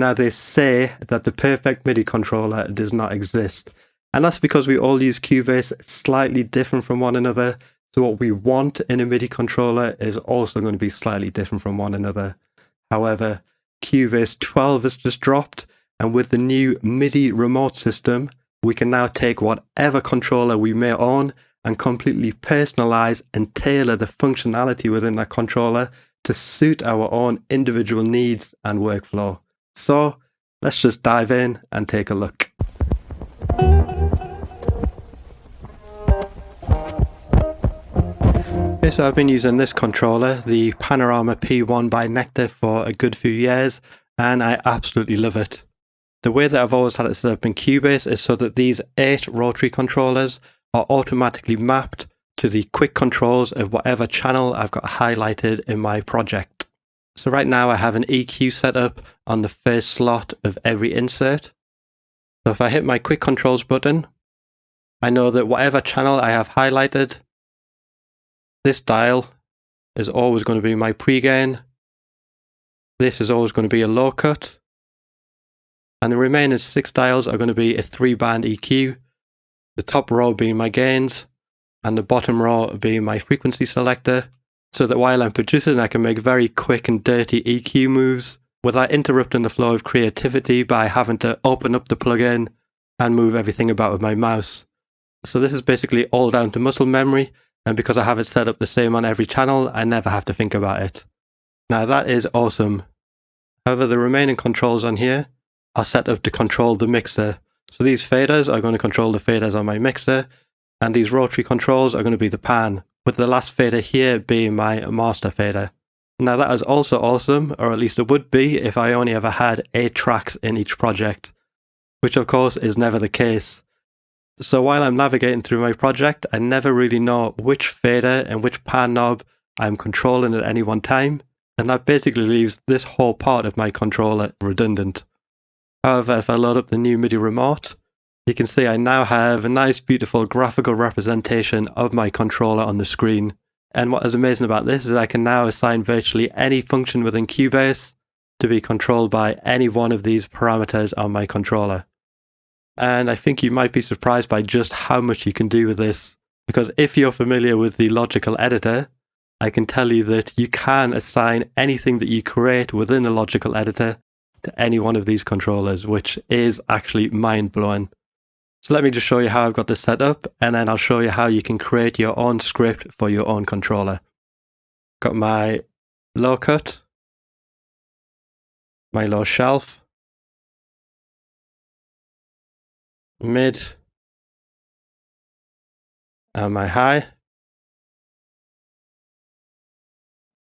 Now they say that the Perfect MIDI Controller does not exist. And that's because we all use Cubase slightly different from one another. So what we want in a MIDI controller is also going to be slightly different from one another. However, Cubase 12 has just dropped, and with the new MIDI remote system, we can now take whatever controller we may own and completely personalize and tailor the functionality within that controller to suit our own individual needs and workflow. So let's just dive in and take a look. Okay, so I've been using this controller, the Panorama P1 by Nectar, for a good few years, and I absolutely love it. The way that I've always had it set up in Cubase is so that these 8 rotary controllers are automatically mapped to the quick controls of whatever channel I've got highlighted in my project. So right now I have an EQ set up on the first slot of every insert. So if I hit my quick controls button, I know that whatever channel I have highlighted, this dial is always going to be my pre-gain. This is always going to be a low cut. And the remaining 6 dials are going to be a 3-band EQ. The top row being my gains, and the bottom row being my frequency selector, so that while I'm producing I can make very quick and dirty EQ moves without interrupting the flow of creativity by having to open up the plugin and move everything about with my mouse. So this is basically all down to muscle memory, and because I have it set up the same on every channel, I never have to think about it. Now that is awesome. However, the remaining controls on here are set up to control the mixer. So these faders are going to control the faders on my mixer, and these rotary controls are going to be the pan, with the last fader here being my master fader. Now that is also awesome, or at least it would be if I only ever had 8 tracks in each project, which of course is never the case. So while I'm navigating through my project, I never really know which fader and which pan knob I'm controlling at any one time, and that basically leaves this whole part of my controller redundant. However, if I load up the new MIDI remote, you can see I now have a nice, beautiful graphical representation of my controller on the screen. And what is amazing about this is I can now assign virtually any function within Cubase to be controlled by any one of these parameters on my controller. And I think you might be surprised by just how much you can do with this, because if you're familiar with the logical editor, I can tell you that you can assign anything that you create within the logical editor to any one of these controllers, which is actually mind-blowing. So let me just show you how I've got this set up, and then I'll show you how you can create your own script for your own controller. Got my low cut, my low shelf, mid, and my high.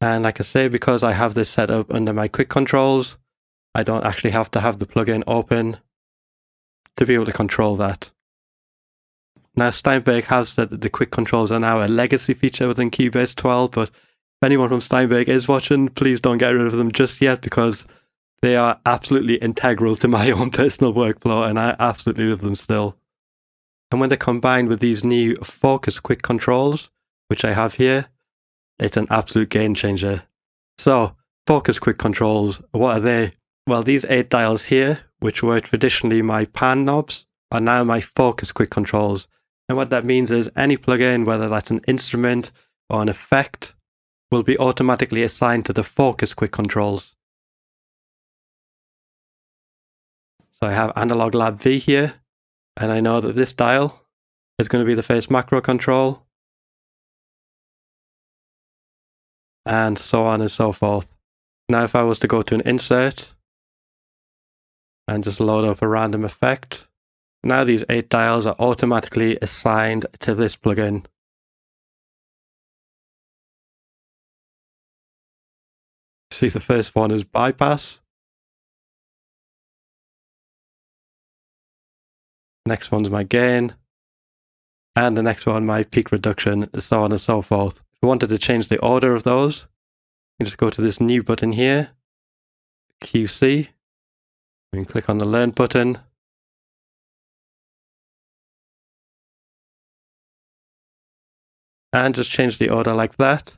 And like I say, because I have this set up under my quick controls, I don't actually have to have the plugin open to be able to control that. Now Steinberg has said that the quick controls are now a legacy feature within Cubase 12, but if anyone from Steinberg is watching, please don't get rid of them just yet, because they are absolutely integral to my own personal workflow, and I absolutely love them still. And when they're combined with these new focus quick controls, which I have here, it's an absolute game changer. So, focus quick controls, what are they? Well, these 8 dials here, which were traditionally my pan knobs, are now my focus quick controls. And what that means is any plugin, whether that's an instrument or an effect, will be automatically assigned to the focus quick controls. So I have Analog Lab V here, and I know that this dial is going to be the first macro control, and so on and so forth. Now if I was to go to an insert and just load up a random effect, now these 8 dials are automatically assigned to this plugin. See, the first one is bypass. Next one's my gain. And the next one, my peak reduction, so on and so forth. If we wanted to change the order of those, you can just go to this new button here, QC. We can click on the Learn button. And just change the order like that.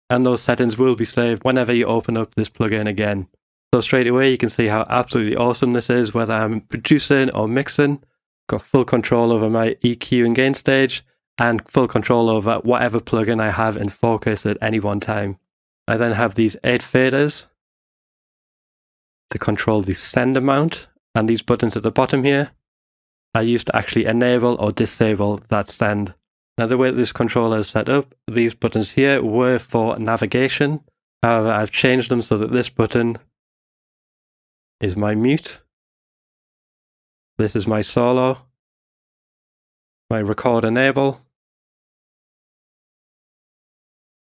And those settings will be saved whenever you open up this plugin again. So straight away you can see how absolutely awesome this is, whether I'm producing or mixing. Got full control over my EQ and gain stage, and full control over whatever plugin I have in focus at any one time. I then have these 8 faders to control the send amount, and these buttons at the bottom here are used to actually enable or disable that send. Now the way that this controller is set up, these buttons here were for navigation. However, I've changed them so that this button is my mute. This is my solo, my record enable.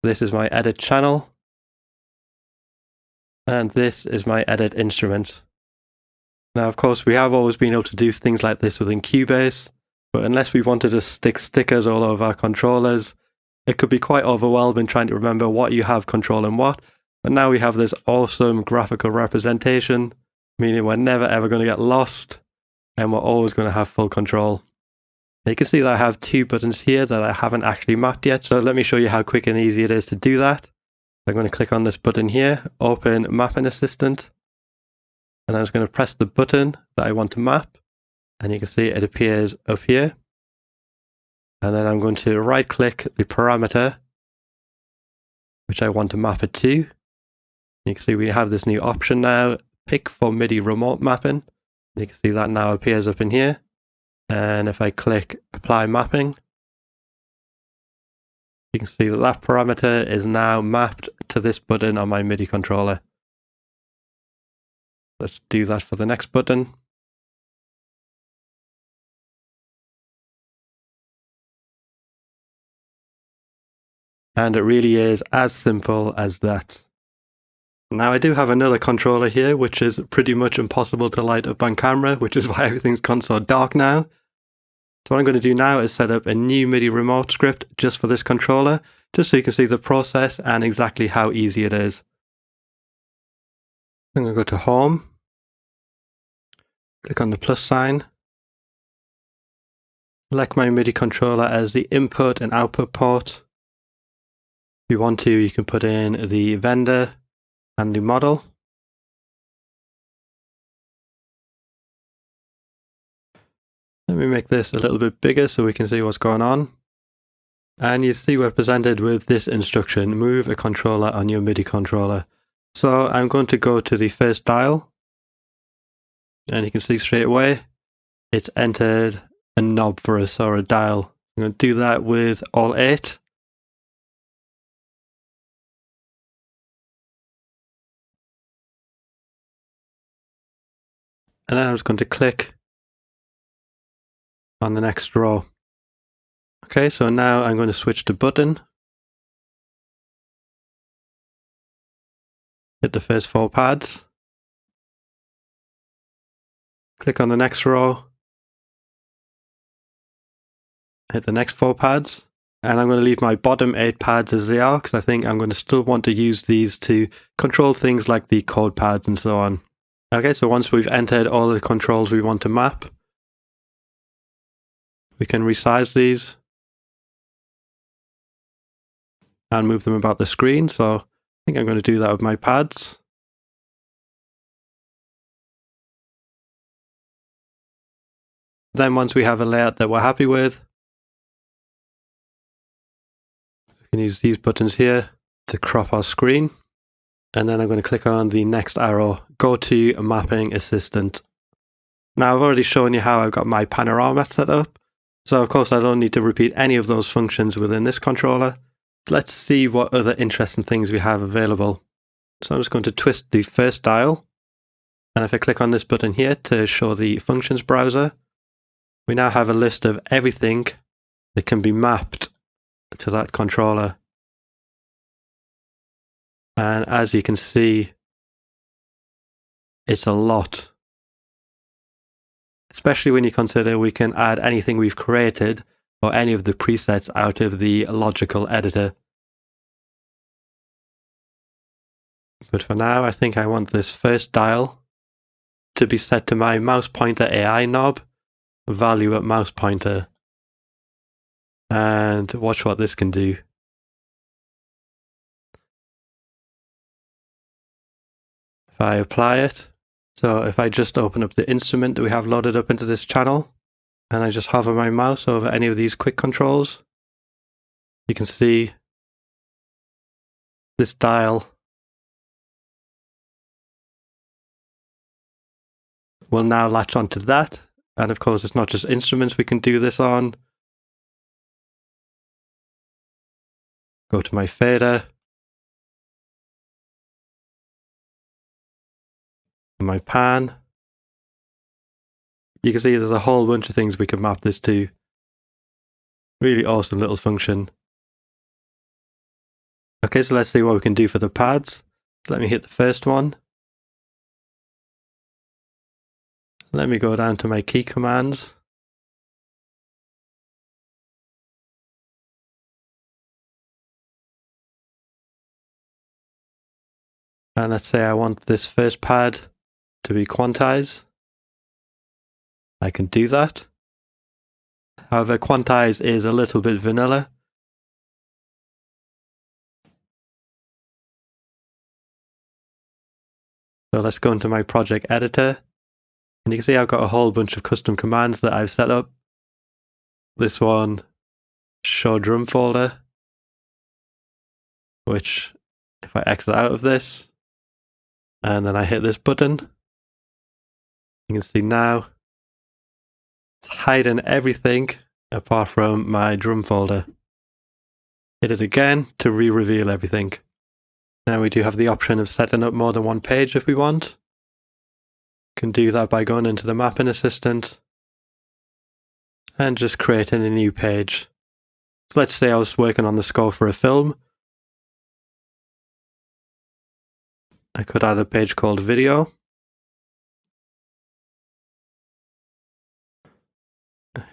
This is my edit channel. And this is my edit instrument. Now, of course, we have always been able to do things like this within Cubase, but unless we wanted to stick stickers all over our controllers, it could be quite overwhelming trying to remember what you have controlling what. But now we have this awesome graphical representation, meaning we're never ever going to get lost, and we're always going to have full control. Now you can see that I have 2 buttons here that I haven't actually mapped yet, so let me show you how quick and easy it is to do that. I'm going to click on this button here, open Mapping Assistant, and I'm just going to press the button that I want to map, and you can see it appears up here. And then I'm going to right click the parameter which I want to map it to. You can see we have this new option now, pick for MIDI remote mapping. You can see that now appears up in here. And if I click apply mapping, you can see that that parameter is now mapped to this button on my MIDI controller. Let's do that for the next button. And it really is as simple as that. Now I do have another controller here, which is pretty much impossible to light up on camera, which is why everything's gone so dark now. So what I'm going to do now is set up a new MIDI remote script just for this controller, just so you can see the process and exactly how easy it is. I'm going to go to Home, click on the plus sign, select my MIDI controller as the input and output port. If you want to, you can put in the vendor and the model. Let me make this a little bit bigger so we can see what's going on. And you see we're presented with this instruction, move a controller on your MIDI controller. So I'm going to go to the first dial, and you can see straight away it's entered a knob for us, or a dial. I'm going to do that with all 8. And then I'm just going to click on the next row. Okay, so now I'm going to switch to button. Hit the first 4 pads. Click on the next row. Hit the next 4 pads. And I'm going to leave my bottom 8 pads as they are, because I think I'm going to still want to use these to control things like the chord pads and so on. Okay, so once we've entered all the controls we want to map, we can resize these and move them about the screen. So I think I'm going to do that with my pads. Then once we have a layout that we're happy with, we can use these buttons here to crop our screen. And then I'm going to click on the next arrow, go to Mapping Assistant. Now I've already shown you how I've got my panorama set up. So of course I don't need to repeat any of those functions within this controller. Let's see what other interesting things we have available. So I'm just going to twist the first dial. And if I click on this button here to show the functions browser, we now have a list of everything that can be mapped to that controller. And as you can see, it's a lot. Especially when you consider we can add anything we've created or any of the presets out of the logical editor. But for now, I think I want this first dial to be set to my mouse pointer AI knob, value at mouse pointer. And watch what this can do. if I apply it. So if I just open up the instrument that we have loaded up into this channel, and I just hover my mouse over any of these quick controls, you can see this dial will now latch onto that. And of course, it's not just instruments we can do this on. Go to my fader, my pan. You can see there's a whole bunch of things we can map this to. Really awesome little function. Okay, so let's see what we can do for the pads. Let me hit the first one. Let me go down to my key commands. And let's say I want this first pad to be quantize. I can do that. However, quantize is a little bit vanilla. So let's go into my project editor. And you can see I've got a whole bunch of custom commands that I've set up. This one, show drum folder, which if I exit out of this, and then I hit this button, you can see now it's hiding everything apart from my drum folder. Hit it again to re-reveal everything. Now we do have the option of setting up more than one page if we want. Can do that by going into the mapping assistant and just creating a new page. So let's say I was working on the score for a film. I could add a page called video.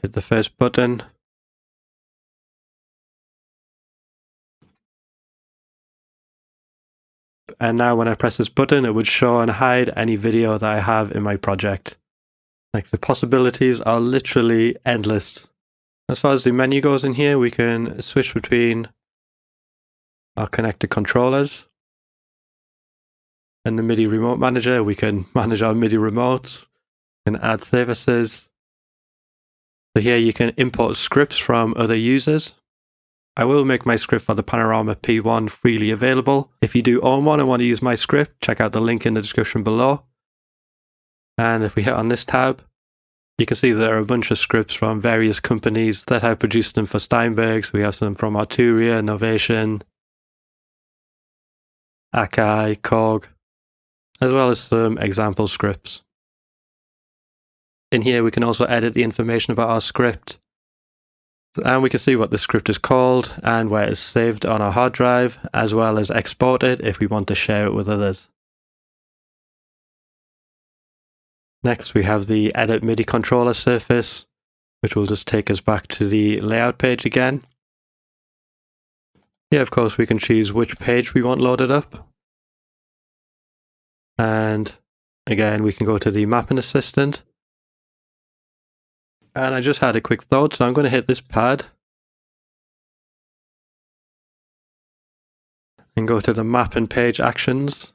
Hit the first button. And now when I press this button, it would show and hide any video that I have in my project. Like, the possibilities are literally endless. As far as the menu goes in here, we can switch between our connected controllers and the MIDI Remote Manager. We can manage our MIDI remotes and add services. So here you can import scripts from other users. I will make my script for the Panorama P1 freely available. If you do own one and want to use my script, check out the link in the description below. And if we hit on this tab, you can see there are a bunch of scripts from various companies that have produced them for Steinberg. So we have some from Arturia, Novation, Akai, Korg, as well as some example scripts. In here, we can also edit the information about our script. And we can see what the script is called and where it's saved on our hard drive, as well as export it if we want to share it with others. Next, we have the Edit MIDI Controller surface, which will just take us back to the layout page again. Here, of course, we can choose which page we want loaded up. And again, we can go to the mapping assistant. And I just had a quick thought, so I'm going to hit this pad and go to the map and page actions.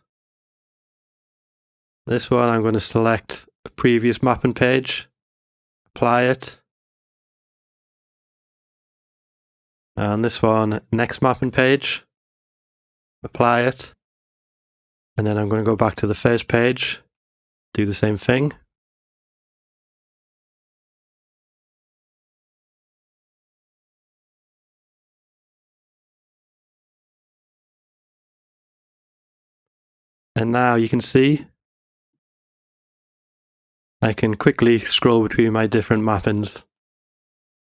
This one, I'm going to select a previous mapping page, apply it. And this one, next mapping page, apply it. And then I'm going to go back to the first page, do the same thing. And now you can see I can quickly scroll between my different mappings.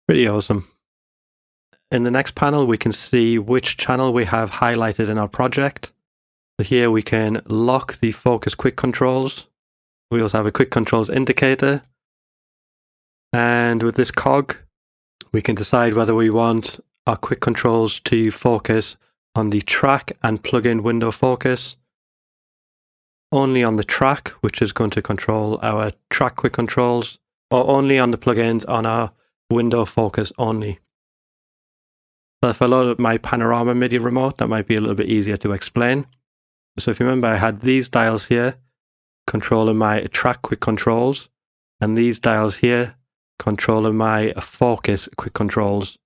Pretty awesome. In the next panel, we can see which channel we have highlighted in our project. So here we can lock the focus quick controls. We also have a quick controls indicator. And with this cog, we can decide whether we want our quick controls to focus on the track and plugin window focus, only on the track, which is going to control our track quick controls, or only on the plugins on our window focus only. So if I load up my Panorama MIDI remote, that might be a little bit easier to explain. So if you remember, I had these dials here, controlling my track quick controls, and these dials here controlling my focus quick controls.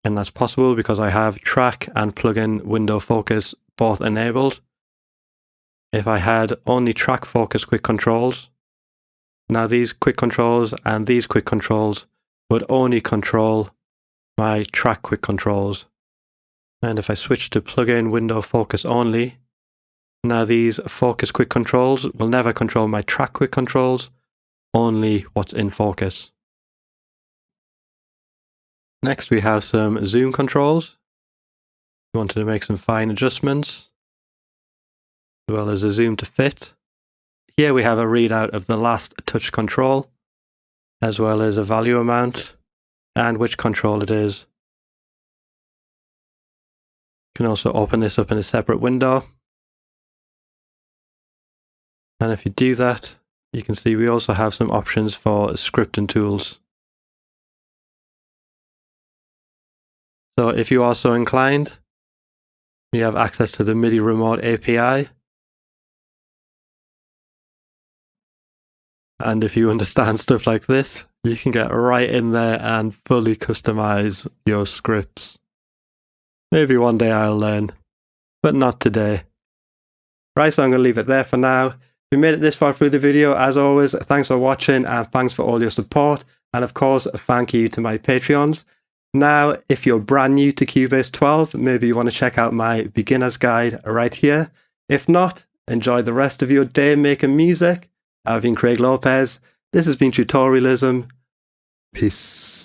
And that's possible because I have track and plugin window focus both enabled. If I had only track focus quick controls, now these quick controls and these quick controls would only control my track quick controls. And if I switch to plugin window focus only, now these focus quick controls will never control my track quick controls, only what's in focus. Next we have some zoom controls. We wanted to make some fine adjustments, as well as a zoom to fit. Here we have a readout of the last touch control, as well as a value amount and which control it is. You can also open this up in a separate window. And if you do that, you can see we also have some options for scripting tools. So if you are so inclined, you have access to the MIDI Remote API. And if you understand stuff like this, you can get right in there and fully customize your scripts. Maybe one day I'll learn, but not today. Right, so I'm going to leave it there for now. If you made it this far through the video, as always, thanks for watching and thanks for all your support. And of course, thank you to my Patreons. Now, if you're brand new to Cubase 12, maybe you want to check out my beginner's guide right here. If not, enjoy the rest of your day making music. I've been Craig Lopez. This has been Tutorialism. Peace.